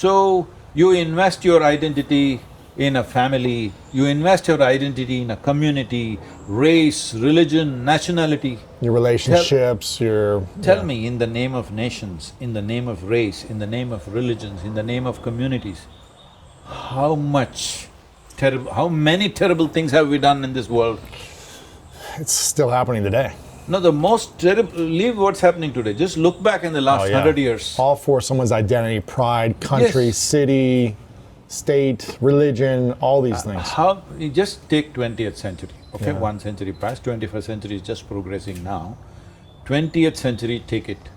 So, you invest your identity in a family, you invest your identity in a community, race, religion, nationality. Your relationships, Tell me, in the name of nations, in the name of race, in the name of religions, in the name of communities, how many terrible things have we done in this world? It's still happening today. No, the most terrible… leave what's happening today, just look back in the last 100 years. All for someone's identity, pride, country, Yes. city, state, religion, all these things. How… you just take 20th century, okay? Yeah. 1 century passed, 21st century is just progressing now. 20th century, take it.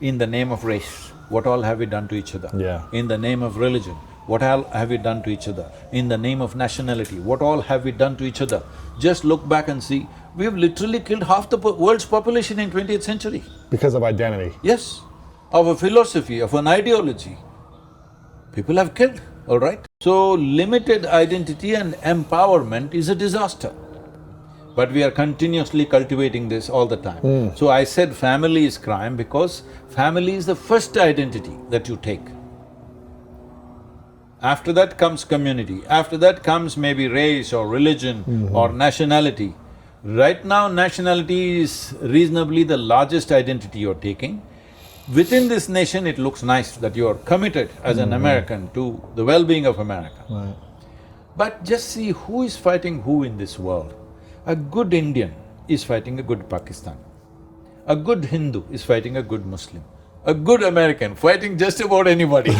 In the name of race, what all have we done to each other? Yeah. In the name of religion, what all have we done to each other? In the name of nationality, what all have we done to each other? Just look back and see, we've literally killed half the world's population in 20th century. Because of identity. Yes, of a philosophy, of an ideology. People have killed, all right? So, limited identity and empowerment is a disaster. But we are continuously cultivating this all the time. So I said family is crime because family is the first identity that you take. After that comes community, after that comes maybe race or religion or nationality. Right now, nationality is reasonably the largest identity you're taking. Within this nation, it looks nice that you're committed as an American to the well-being of America. Right. But just see who is fighting who in this world. A good Indian is fighting a good Pakistan. A good Hindu is fighting a good Muslim. A good American fighting just about anybody.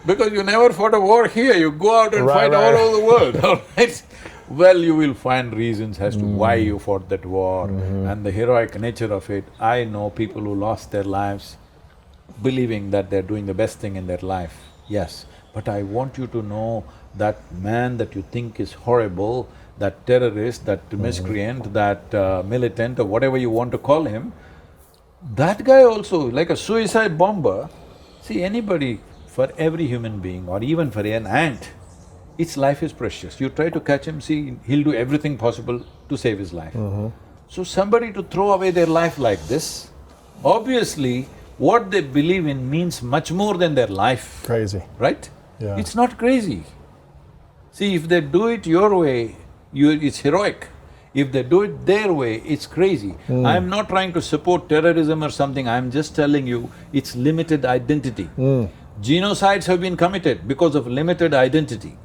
Because you never fought a war here, you go out and fight all over the world, all right? Well, you will find reasons as to why you fought that war and the heroic nature of it. I know people who lost their lives believing that they're doing the best thing in their life, yes. But I want you to know that man that you think is horrible, that terrorist, that miscreant, that militant or whatever you want to call him, that guy also, like a suicide bomber, see anybody, for every human being or even for an ant, its life is precious. You try to catch him, see, he'll do everything possible to save his life. So somebody to throw away their life like this, obviously what they believe in means much more than their life. Crazy. Right? Yeah. It's not crazy. See, if they do it your way, it's heroic. If they do it their way, it's crazy. I'm not trying to support terrorism or something, I'm just telling you, it's limited identity. Genocides have been committed because of limited identity.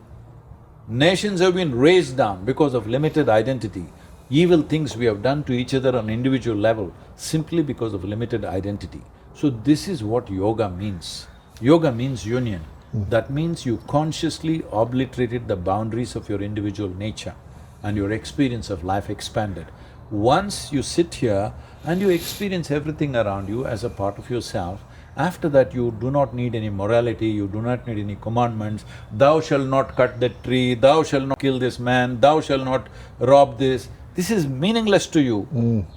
Nations have been raised down because of limited identity. Evil things we have done to each other on individual level simply because of limited identity. So this is what yoga means. Yoga means union. That means you consciously obliterated the boundaries of your individual nature and your experience of life expanded. Once you sit here and you experience everything around you as a part of yourself, after that you do not need any morality, you do not need any commandments, thou shalt not cut that tree, thou shalt not kill this man, thou shalt not rob this. This is meaningless to you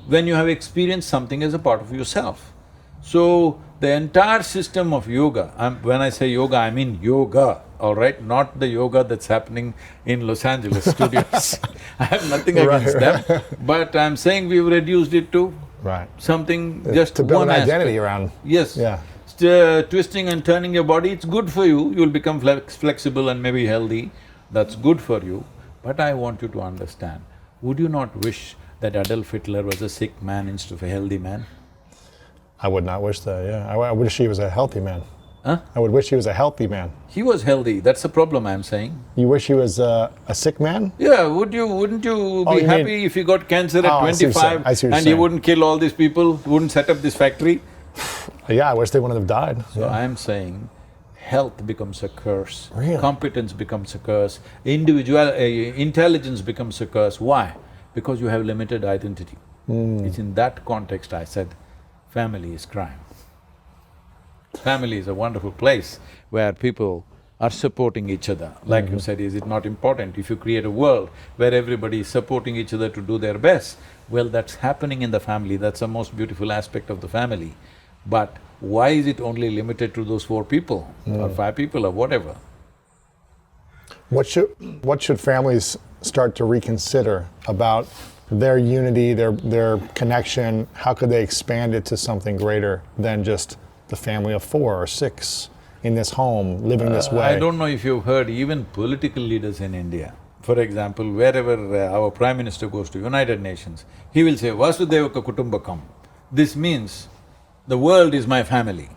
when you have experienced something as a part of yourself. So, the entire system of yoga, when I say yoga, I mean yoga, all right? Not the yoga that's happening in Los Angeles studios. I have nothing against them, but I'm saying we've reduced it to something just to build one an aspect. identity around. Yes. Yeah. Twisting and turning your body, it's good for you, you'll become flexible and maybe healthy, that's good for you. But I want you to understand, would you not wish that Adolf Hitler was a sick man instead of a healthy man? I would not wish that, yeah. I wish he was a healthy man. Huh? I would wish he was a healthy man. He was healthy, that's the problem I'm saying. You wish he was a sick man? Yeah, wouldn't you be happy if he got cancer at 25 and he wouldn't kill all these people, wouldn't set up this factory? Yeah, I wish they wouldn't have died. So I'm saying, health becomes a curse, Really? competence becomes a curse, intelligence becomes a curse. Why? Because you have limited identity. It's in that context I said, family is crime. Family is a wonderful place where people are supporting each other. Like you said, is it not important if you create a world where everybody is supporting each other to do their best? Well, that's happening in the family, that's the most beautiful aspect of the family. But why is it only limited to those 4 people or 5 people or whatever? What should families start to reconsider about their unity, their connection, how could they expand it to something greater than just the family of 4 or 6 in this home, living this way? I don't know if you've heard, even political leaders in India, for example, wherever our Prime Minister goes to United Nations, he will say, Vasudevaka Kutumbakam. This means, the world is my family.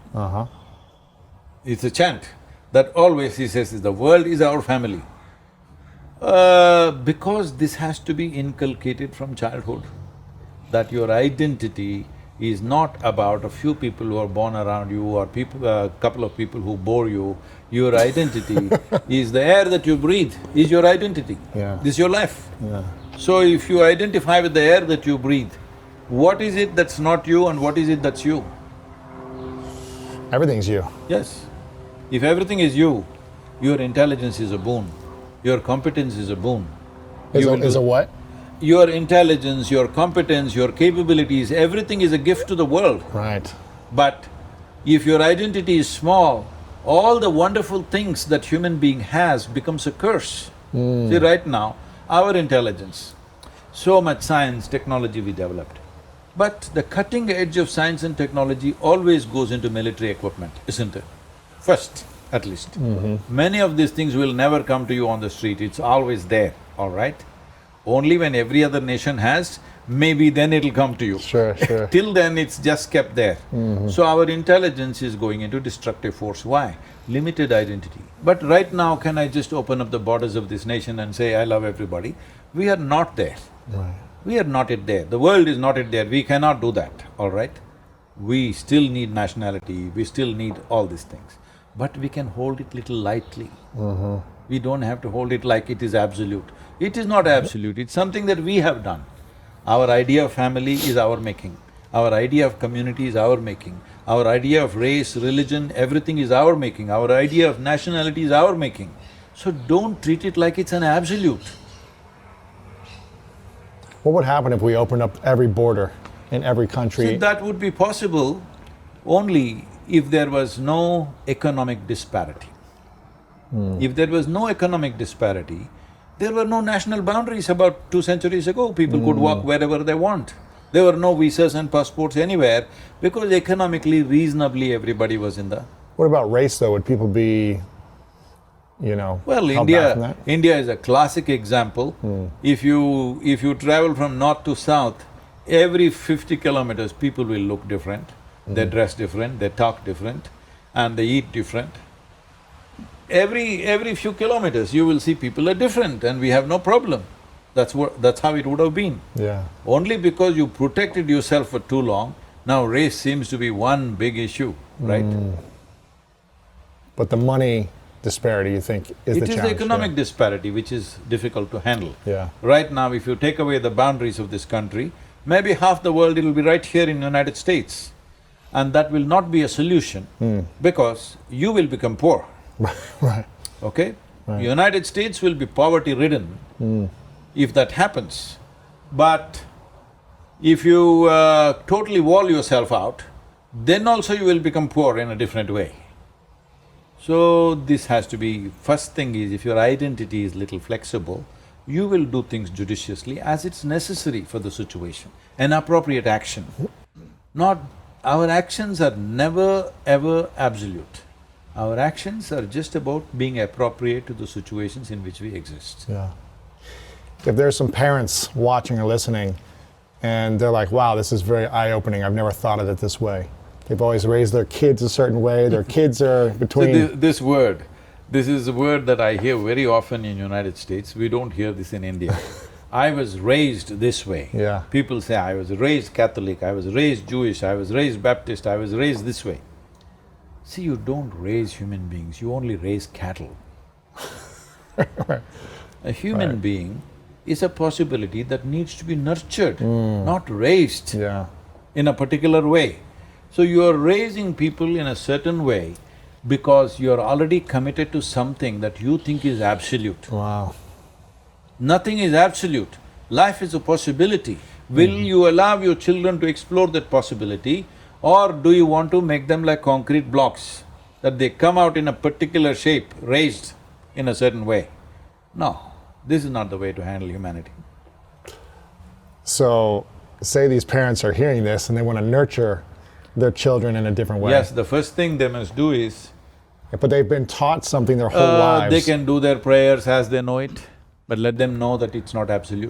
It's a chant that always he says, the world is our family. Because this has to be inculcated from childhood, that your identity is not about a few people who are born around you or a couple of people who bore you. Your identity is the air that you breathe, is your identity. Yeah. This is your life. Yeah. So if you identify with the air that you breathe, what is it that's not you and what is it that's you? Everything's you. Yes. If everything is you, your intelligence is a boon, your competence is a boon. Is a what? Your intelligence, your competence, your capabilities, everything is a gift to the world. Right. But if your identity is small, all the wonderful things that human being has becomes a curse. See, right now, our intelligence, so much science, technology we developed. But the cutting edge of science and technology always goes into military equipment, isn't it? First, at least. Many of these things will never come to you on the street, it's always there, all right? Only when every other nation has, maybe then it'll come to you. Sure, sure. Till then, it's just kept there. So our intelligence is going into destructive force. Why? Limited identity. But right now, can I just open up the borders of this nation and say, I love everybody? We are not there. Right. We are not yet there. The world is not yet there. We cannot do that, all right? We still need nationality, we still need all these things. But we can hold it little lightly. We don't have to hold it like it is absolute. It is not absolute, it's something that we have done. Our idea of family is our making. Our idea of community is our making. Our idea of race, religion, everything is our making. Our idea of nationality is our making. So don't treat it like it's an absolute. What would happen if we opened up every border in every country? See, that would be possible only if there was no economic disparity. If there was no economic disparity, there were no national boundaries about 2 centuries ago. People could walk wherever they want. There were no visas and passports anywhere because economically, reasonably everybody was in the… What about race though? Would people be, Well, held back from that? India is a classic example. If you travel from north to south, every 50 kilometers people will look different, they dress different, they talk different, and they eat different. Every few kilometers you will see people are different and we have no problem. That's how it would have been. Yeah. Only because you protected yourself for too long, now race seems to be one big issue, right? But the money disparity, you think, is the It is challenge? the economic disparity which is difficult to handle. Yeah. Right now, if you take away the boundaries of this country, maybe half the world it'll be right here in the United States. And that will not be a solution because you will become poor. Right. Okay? Right. United States will be poverty-ridden if that happens. But if you totally wall yourself out, then also you will become poor in a different way. So this has to be… First thing is, if your identity is little flexible, you will do things judiciously as it's necessary for the situation, an appropriate action. Not… Our actions are never ever absolute. Our actions are just about being appropriate to the situations in which we exist. Yeah. If there's some parents watching or listening and they're like, wow, this is very eye-opening, I've never thought of it this way. They've always raised their kids a certain way, their kids are between… So this is a word that I hear very often in United States, we don't hear this in India. I was raised this way. Yeah. People say, I was raised Catholic, I was raised Jewish, I was raised Baptist, I was raised this way. See, you don't raise human beings, you only raise cattle. A human being is a possibility that needs to be nurtured, not raised in a particular way. So you are raising people in a certain way because you are already committed to something that you think is absolute. Wow. Nothing is absolute. Life is a possibility. Will you allow your children to explore that possibility, or do you want to make them like concrete blocks, that they come out in a particular shape, raised in a certain way? No, this is not the way to handle humanity. So, say these parents are hearing this and they want to nurture their children in a different way. Yes, the first thing they must do is, But they've been taught something their whole lives. they can do their prayers as they know it, but let them know that it's not absolute.